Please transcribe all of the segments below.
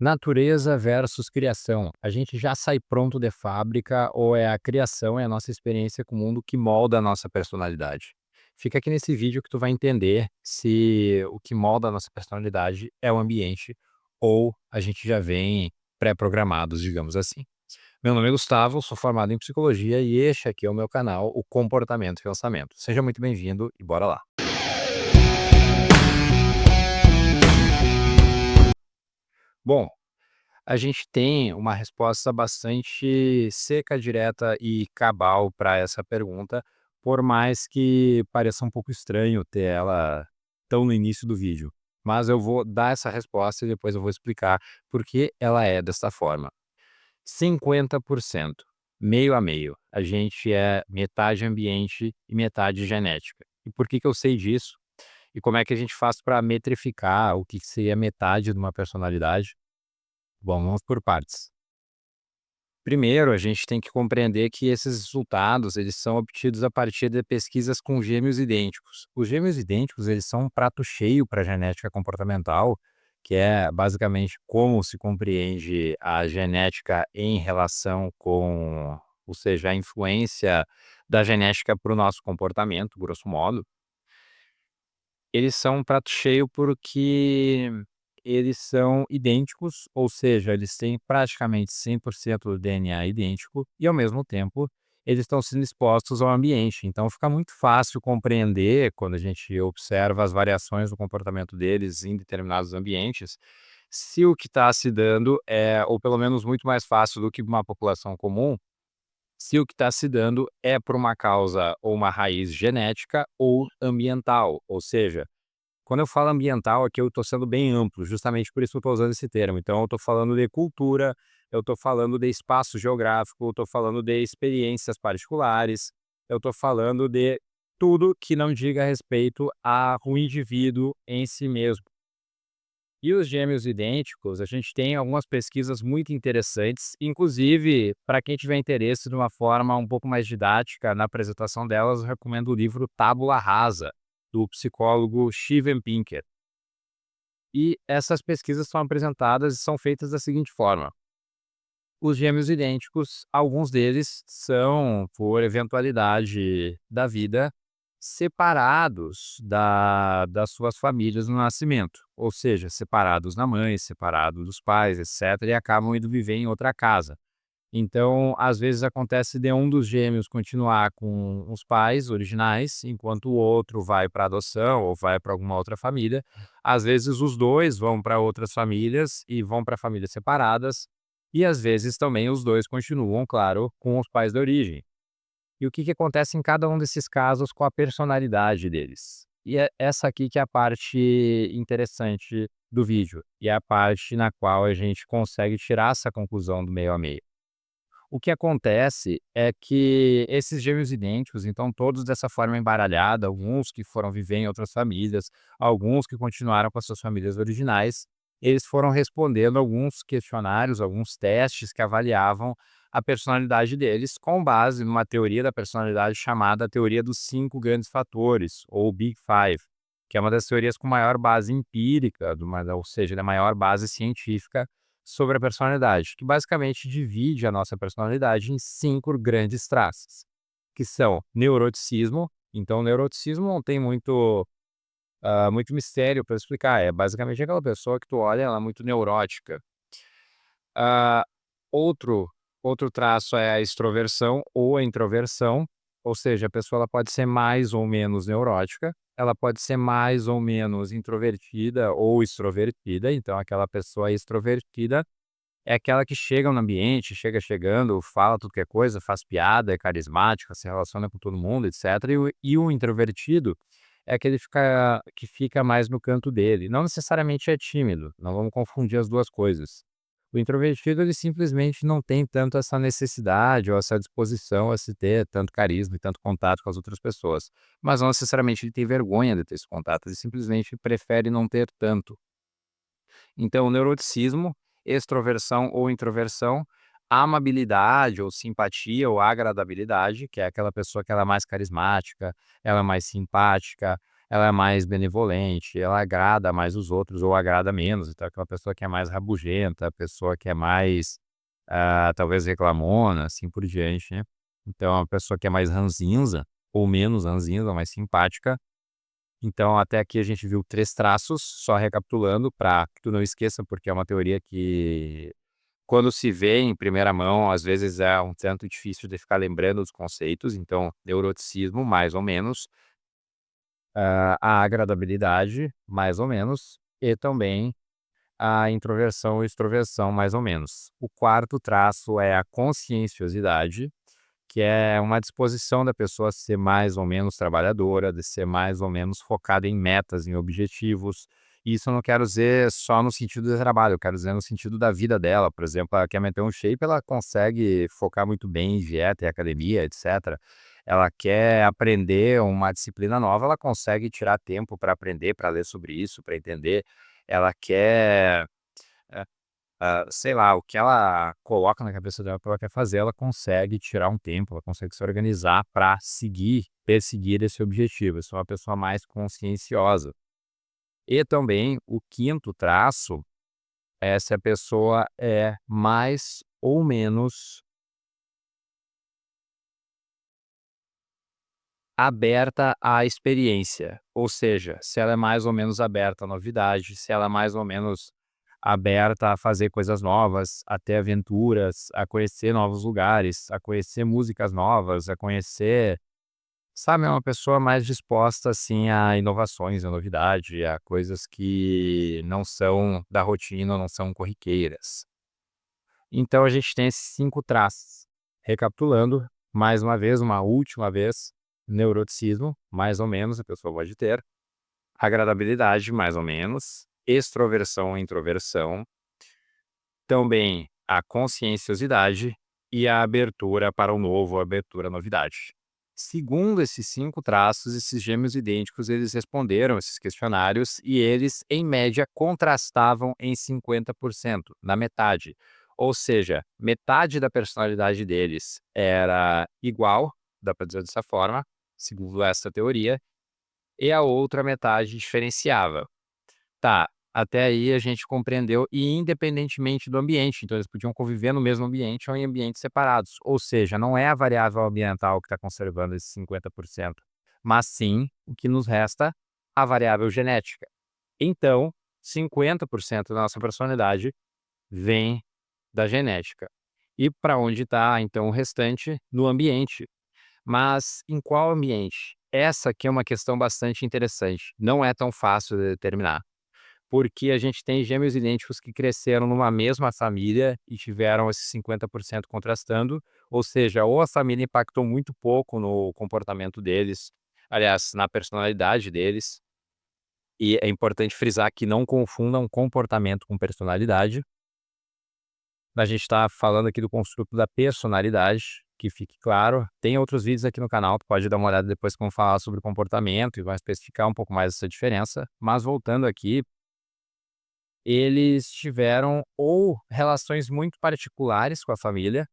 Natureza versus criação. A gente já sai pronto de fábrica ou é a criação, é a nossa experiência com o mundo que molda a nossa personalidade? Fica aqui nesse vídeo que tu vai entender se o que molda a nossa personalidade é o ambiente ou a gente já vem pré-programados, digamos assim. Meu nome é Gustavo, sou formado em psicologia e este aqui é o meu canal, o Comportamento e Pensamento. Seja muito bem-vindo e bora lá. Bom, a gente tem uma resposta bastante seca, direta e cabal para essa pergunta, por mais que pareça um pouco estranho ter ela tão no início do vídeo. Mas eu vou dar essa resposta e depois eu vou explicar por que ela é desta forma. 50%, meio a meio. A gente é metade ambiente e metade genética. E por que eu sei disso? E como é que a gente faz para metrificar o que seria metade de uma personalidade? Bom, vamos por partes. Primeiro, a gente tem que compreender que esses resultados, eles são obtidos a partir de pesquisas com gêmeos idênticos. Os gêmeos idênticos, eles são um prato cheio para a genética comportamental, que é basicamente como se compreende a genética em relação com, ou seja, a influência da genética para o nosso comportamento, grosso modo. Eles são um prato cheio porque eles são idênticos, ou seja, eles têm praticamente 100% do DNA idêntico e, ao mesmo tempo, eles estão sendo expostos ao ambiente. Então, fica muito fácil compreender, quando a gente observa as variações do comportamento deles em determinados ambientes, se o que está se dando é, ou pelo menos muito mais fácil do que uma população comum, se o que está se dando é por uma causa ou uma raiz genética ou ambiental, ou seja, quando eu falo ambiental, aqui eu estou sendo bem amplo, justamente por isso que eu estou usando esse termo. Então, eu estou falando de cultura, eu estou falando de espaço geográfico, eu estou falando de experiências particulares, eu estou falando de tudo que não diga respeito ao indivíduo em si mesmo. E os gêmeos idênticos, a gente tem algumas pesquisas muito interessantes, inclusive, para quem tiver interesse de uma forma um pouco mais didática na apresentação delas, eu recomendo o livro Tábula Rasa, do psicólogo Steven Pinker. E essas pesquisas são apresentadas e são feitas da seguinte forma: os gêmeos idênticos, alguns deles são, por eventualidade da vida, separados das suas famílias no nascimento, ou seja, separados da mãe, separados dos pais, etc., e acabam indo viver em outra casa. Então, às vezes acontece de um dos gêmeos continuar com os pais originais, enquanto o outro vai para adoção ou vai para alguma outra família. Às vezes os dois vão para outras famílias e vão para famílias separadas, e às vezes também os dois continuam, claro, com os pais da origem. E o que que acontece em cada um desses casos com a personalidade deles? E é essa aqui que é a parte interessante do vídeo, e é a parte na qual a gente consegue tirar essa conclusão do meio a meio. O que acontece é que esses gêmeos idênticos, então todos dessa forma embaralhada, alguns que foram viver em outras famílias, alguns que continuaram com as suas famílias originais, eles foram respondendo alguns questionários, alguns testes que avaliavam a personalidade deles com base numa teoria da personalidade chamada teoria dos 5 grandes fatores, ou Big Five, que é uma das teorias com maior base empírica, ou seja, da maior base científica sobre a personalidade, que basicamente divide a nossa personalidade em 5 grandes traços, que são neuroticismo. Então, neuroticismo não tem muito mistério para explicar, é basicamente aquela pessoa que tu olha, ela é muito neurótica. Ah, outro outro traço é a extroversão ou a introversão, ou seja, a pessoa ela pode ser mais ou menos neurótica, ela pode ser mais ou menos introvertida ou extrovertida, então aquela pessoa extrovertida é aquela que chega no ambiente, chega chegando, fala tudo que é coisa, faz piada, é carismática, se relaciona com todo mundo, etcétera. E o introvertido é aquele que fica mais no canto dele. Não necessariamente é tímido, não vamos confundir as 2 coisas. O introvertido, ele simplesmente não tem tanto essa necessidade ou essa disposição a se ter tanto carisma e tanto contato com as outras pessoas. Mas não necessariamente ele tem vergonha de ter esse contato, ele simplesmente prefere não ter tanto. Então, o neuroticismo, extroversão ou introversão, amabilidade ou simpatia ou agradabilidade, que é aquela pessoa que ela é mais carismática, ela é mais simpática, ela é mais benevolente, ela agrada mais os outros ou agrada menos. Então aquela pessoa que é mais rabugenta, a pessoa que é mais, talvez reclamona, assim por diante, né. Então a pessoa que é mais ranzinza ou menos ranzinza, mais simpática. Então até aqui a gente viu 3 traços, só recapitulando para que tu não esqueça, porque é uma teoria que quando se vê em primeira mão, às vezes é um tanto difícil de ficar lembrando os conceitos. Então neuroticismo, mais ou menos, a agradabilidade, mais ou menos, e também a introversão e extroversão, mais ou menos. O quarto traço é a conscienciosidade, que é uma disposição da pessoa ser mais ou menos trabalhadora, de ser mais ou menos focada em metas, em objetivos. E isso eu não quero dizer só no sentido do trabalho, eu quero dizer no sentido da vida dela. Por exemplo, ela quer meter um shape, ela consegue focar muito bem em dieta e academia, etc. Ela quer aprender uma disciplina nova, ela consegue tirar tempo para aprender, para ler sobre isso, para entender. Ela quer sei lá, o que ela coloca na cabeça dela que ela quer fazer, ela consegue tirar um tempo, ela consegue se organizar para seguir, perseguir esse objetivo. Eu sou uma pessoa mais conscienciosa. E também o quinto traço é se a pessoa é mais ou menos aberta à experiência, ou seja, se ela é mais ou menos aberta à novidade, se ela é mais ou menos aberta a fazer coisas novas, a ter aventuras, a conhecer novos lugares, a conhecer músicas novas, a conhecer, sabe, é uma pessoa mais disposta, assim, a inovações, a novidade, a coisas que não são da rotina, não são corriqueiras. Então a gente tem esses 5 traços. Recapitulando, mais uma vez, uma última vez, neuroticismo, mais ou menos, a pessoa pode ter. Agradabilidade, mais ou menos. Extroversão, introversão. Também a conscienciosidade e a abertura para o novo, a abertura à novidade. Segundo esses 5 traços, esses gêmeos idênticos, eles responderam esses questionários e eles, em média, contrastavam em 50%, na metade. Ou seja, metade da personalidade deles era igual, dá para dizer dessa forma, segundo essa teoria, e a outra metade diferenciava. Tá, até aí a gente compreendeu e independentemente do ambiente, então eles podiam conviver no mesmo ambiente ou em ambientes separados, ou seja, não é a variável ambiental que está conservando esses 50%, mas sim o que nos resta, a variável genética. Então, 50% da nossa personalidade vem da genética. E para onde está então o restante? No ambiente. Mas em qual ambiente? Essa aqui é uma questão bastante interessante, não é tão fácil de determinar. Porque a gente tem gêmeos idênticos que cresceram numa mesma família e tiveram esses 50% contrastando, ou seja, ou a família impactou muito pouco no comportamento deles, aliás, na personalidade deles, e é importante frisar que não confundam comportamento com personalidade. A gente está falando aqui do construto da personalidade, que fique claro. Tem outros vídeos aqui no canal, tu pode dar uma olhada depois que vão falar sobre comportamento e vai especificar um pouco mais essa diferença. Mas voltando aqui, eles tiveram ou relações muito particulares com a família,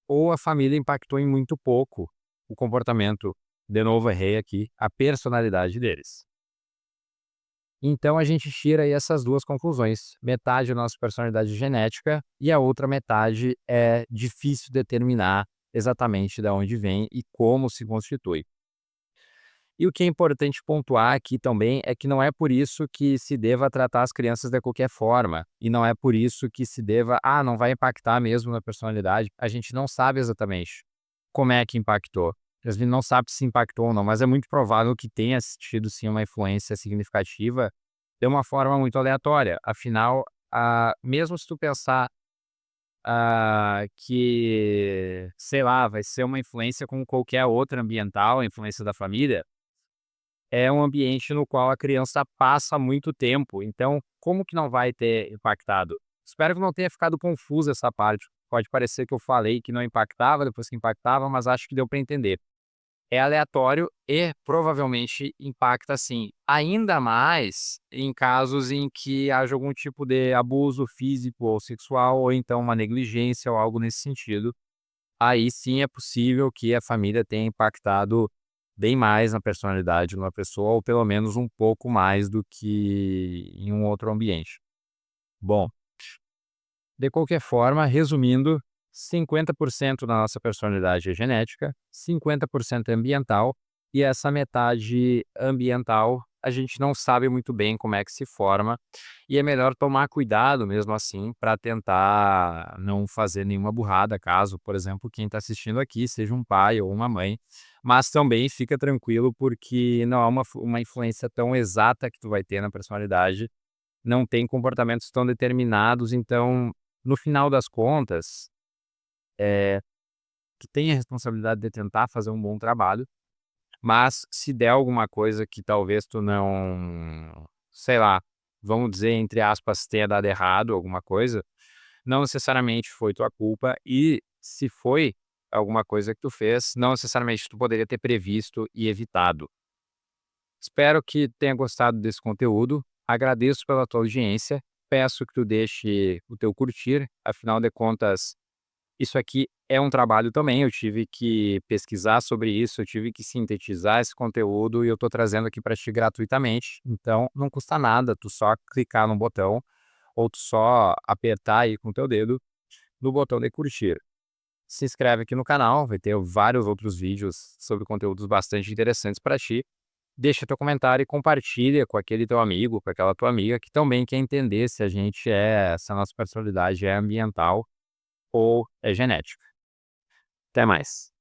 ou a família impactou em muito pouco o comportamento, de novo errei aqui, a personalidade deles. Então a gente tira aí essas 2 conclusões, metade da nossa personalidade genética e a outra metade é difícil determinar exatamente de onde vem e como se constitui. E o que é importante pontuar aqui também é que não é por isso que se deva tratar as crianças de qualquer forma, e não é por isso que se deva, não vai impactar mesmo na personalidade. A gente não sabe exatamente como é que impactou. A gente não sabe se impactou ou não, mas é muito provável que tenha tido sim uma influência significativa de uma forma muito aleatória. Afinal, mesmo se tu pensar que, sei lá, vai ser uma influência como qualquer outra ambiental, a influência da família, é um ambiente no qual a criança passa muito tempo, então como que não vai ter impactado? Espero que não tenha ficado confusa essa parte. Pode parecer que eu falei que não impactava, depois que impactava, mas acho que deu para entender. É aleatório e provavelmente impacta sim, ainda mais em casos em que haja algum tipo de abuso físico ou sexual, ou então uma negligência ou algo nesse sentido. Aí sim é possível que a família tenha impactado bem mais na personalidade de uma pessoa ou pelo menos um pouco mais do que em um outro ambiente. Bom, de qualquer forma, resumindo, 50% da nossa personalidade é genética, 50% é ambiental, e essa metade ambiental a gente não sabe muito bem como é que se forma, e é melhor tomar cuidado mesmo assim para tentar não fazer nenhuma burrada, caso, por exemplo, quem está assistindo aqui seja um pai ou uma mãe. Mas também fica tranquilo porque não é uma influência tão exata que tu vai ter na personalidade, não tem comportamentos tão determinados, então, no final das contas, tu tem a responsabilidade de tentar fazer um bom trabalho, mas se der alguma coisa que talvez tu não, sei lá, vamos dizer, entre aspas, tenha dado errado alguma coisa, não necessariamente foi tua culpa e se foi alguma coisa que tu fez, não necessariamente tu poderia ter previsto e evitado. Espero que tenha gostado desse conteúdo. Agradeço pela tua audiência. Peço que tu deixe o teu curtir. Afinal de contas, isso aqui é um trabalho também. Eu tive que pesquisar sobre isso, eu tive que sintetizar esse conteúdo e eu estou trazendo aqui para ti gratuitamente. Então, não custa nada tu só clicar no botão ou tu só apertar aí com o teu dedo no botão de curtir. Se inscreve aqui no canal, vai ter vários outros vídeos sobre conteúdos bastante interessantes para ti. Deixa teu comentário e compartilha com aquele teu amigo, com aquela tua amiga que também quer entender se a nossa personalidade é ambiental ou é genética. Até mais.